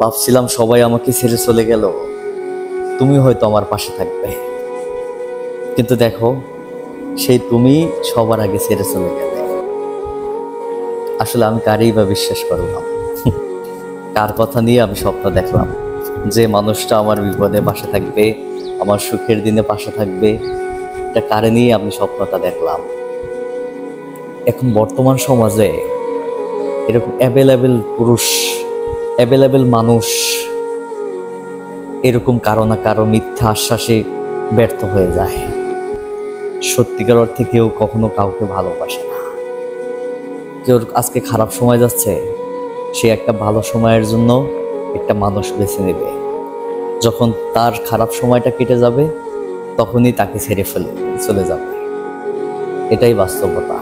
ভাবছিলাম সবাই আমাকে ছেড়ে চলে গেল, তুমি হয়তো আমার পাশে থাকবে, কিন্তু দেখো সেই তুমি সবার আগে ছেড়ে চলে গেলে। আসলে আমি কারেই বা বিশ্বাস করলাম? কার কথা নিয়ে আমি স্বপ্ন দেখলাম যে মানুষটা আমার বিপদে পাশে থাকবে, আমার সুখের দিনে পাশে থাকবে? এটা কারে নিয়ে আমি স্বপ্নটা দেখলাম? এখন বর্তমান সমাজে এরকম অ্যাভেলেবেল পুরুষ, অ্যাভেলেবেল মানুষ এরকম কারো না কারো মিথ্যা আশ্বাসে ব্যর্থ হয়ে যায়। সত্যিকার অর্থে কেউ কখনো কাউকে ভালোবাসে না। কেউ আজকে খারাপ সময় যাচ্ছে, সে একটা ভালো সময়ের জন্য একটা মানুষ বেছে নেবে। যখন তার খারাপ সময়টা কেটে যাবে তখনই তাকে ছেড়ে চলে যাবে। এটাই বাস্তবতা।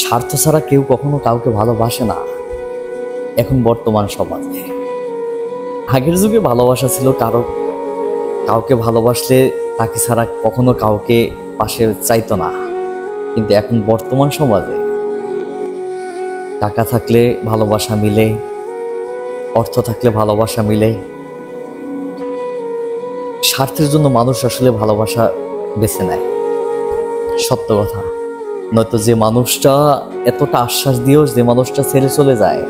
স্বার্থ ছাড়া কেউ কখনো কাউকে ভালোবাসে না এখন বর্তমান সমাজে। আগের যুগে ভালোবাসা ছিল কাউকে ভালোবাসলে তাকে ছাড়া কখনো কাউকে পাশে চাইতো না, কিন্তু এখন বর্তমান সমাজে টাকা থাকলে ভালোবাসা মিলে, অর্থ থাকলে ভালোবাসা মিলে। স্বার্থের জন্য মানুষ আসলে ভালোবাসা বেছে নেয়, সত্য কথা। নয়তো যে মানুষটা এতটা আশ্বাস দিয়েও যে মানুষটা ছেড়ে চলে যায়,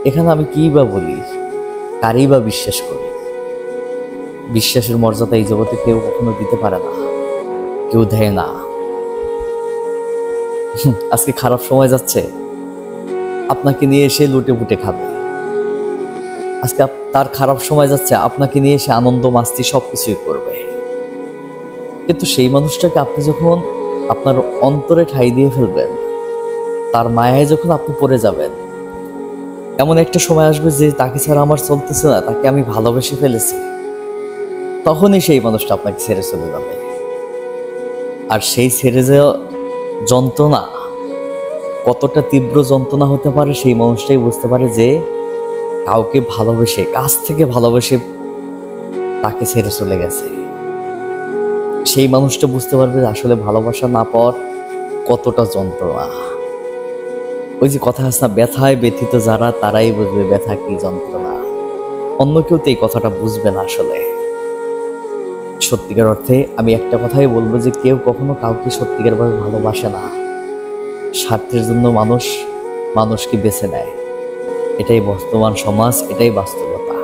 এখানে আমি কি বা বলি, কারই বা বিশ্বাস করি? বিশ্বাসের মর্যাদা এই জগতে কেউ কখনো দিতে পারে না, কেউ দেয় না। আজকে খারাপ সময় যাচ্ছে, আপনাকে নিয়ে এসে লুটে পুটে খাবে। আজকে তার খারাপ সময় যাচ্ছে, আপনাকে নিয়ে এসে আনন্দ মাস্তি সবকিছুই করবে। কিন্তু সেই মানুষটাকে আপনি যখন আপনার অন্তরে ঠাঁই দিয়ে ফেলবেন, তার মায়ায় যখন আপনি পড়ে যাবেন, এমন একটা সময় আসবে যে তাকে ছাড়া আমার চলতেছে না, তাকে আমি ভালোবেসে ফেলেছি, তখনই সেই মানুষটা আপনাকে ছেড়ে চলে যাবে। আর সেই ছেড়ে যাওয়া যন্ত্রণা কতটা তীব্র যন্ত্রণা হতে পারে, সেই মানুষটাই বুঝতে পারে যে কাউকে ভালোবেসে, কাছ থেকে ভালোবেসে তাকে ছেড়ে চলে গেছে। সেই মানুষটা বুঝতে পারবে যে আসলে ভালোবাসা না পাওয়ার কতটা যন্ত্রণা। ওই যে কথা আছে না, ব্যথায় ব্যথিত যারা তারাই বুঝবে ব্যথা কি যন্ত্রণা। অন্য কেউ তো এই কথাটা বুঝবে না। আসলে সত্যিকার অর্থে আমি একটা কথাই বলবো যে কেউ কখনো কাউকে সত্যিকারভাবে ভালোবাসে না। স্বার্থের জন্য মানুষকে বেছে নেয়। এটাই বর্তমান সমাজ, এটাই বাস্তবতা।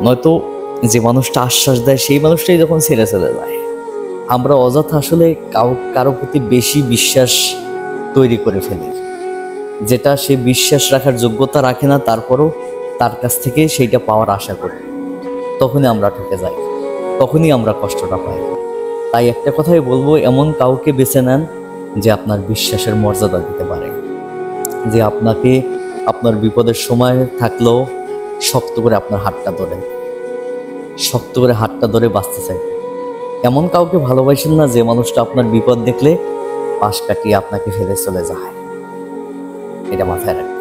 নয়তো যে মানুষটা আশ্বাস দেয় সেই মানুষটাই যখন ছেড়ে চলে যায়, আমরা অযথা আসলে কারো প্রতি বেশি বিশ্বাস তৈরি করে ফেলি, যেটা সে বিশ্বাস রাখার যোগ্যতা রাখে না, তারপরও তার কাছ থেকে সেইটা পাওয়ার আশা করি। তখনই আমরা ঠকে যাই, তখনই আমরা কষ্টটা পাই। তাই একটা কথাই বলবো, এমন কাউকে বেছে নেন যে আপনার বিশ্বাসের মর্যাদা দিতে পারে, যে আপনাকে আপনার বিপদের সময় থাকলেও শক্ত করে আপনার হাতটা ধরে, শক্ত করে হাতটা ধরে বাঁচতে চাই। এমন কাউকে ভালোবাসেন না যে মানুষটা আপনার বিপদ দেখলে পাশ কাটিয়ে আপনাকে ফেলে চলে যায়। এটা মাথায় রাখবেন।